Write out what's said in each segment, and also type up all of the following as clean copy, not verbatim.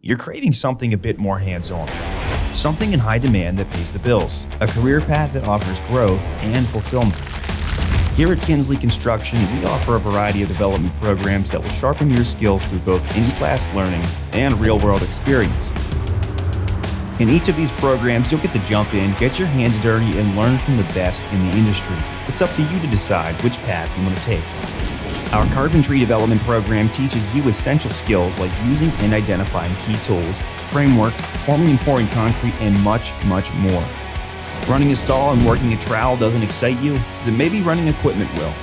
You're craving something a bit more hands-on. Something in high demand that pays the bills. A career path that offers growth and fulfillment. Here at Kinsley Construction, we offer a variety of development programs that will sharpen your skills through both in-class learning and real-world experience. In each of these programs, you'll get to jump in, get your hands dirty, and learn from the best in the industry. It's up to you to decide which path you want to take. Our carpentry development program teaches you essential skills like using and identifying key tools, framework, forming and pouring concrete, and much, much more. Running a saw and working a trowel doesn't excite you? Then maybe running equipment will.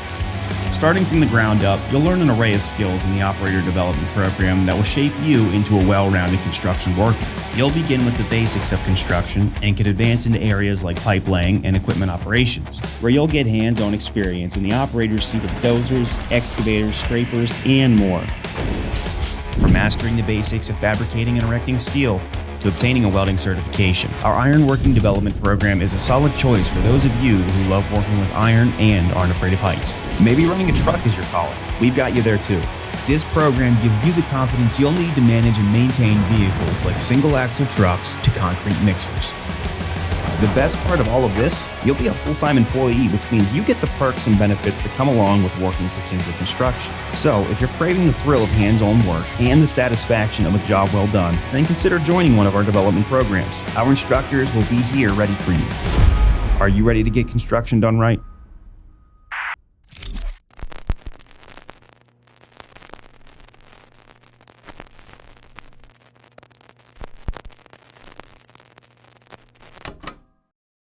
Starting from the ground up, you'll learn an array of skills in the operator development program that will shape you into a well-rounded construction worker. You'll begin with the basics of construction and can advance into areas like pipe laying and equipment operations, where you'll get hands-on experience in the operator's seat of dozers, excavators, scrapers, and more. From mastering the basics of fabricating and erecting steel to obtaining a welding certification, our ironworking development program is a solid choice for those of you who love working with iron and aren't afraid of heights. Maybe running a truck is your calling. We've got you there too. This program gives you the confidence you'll need to manage and maintain vehicles like single-axle trucks to concrete mixers. The best part of all of this, you'll be a full-time employee, which means you get the perks and benefits that come along with working for Kinsley Construction. So, if you're craving the thrill of hands-on work and the satisfaction of a job well done, then consider joining one of our development programs. Our instructors will be here ready for you. Are you ready to get construction done right?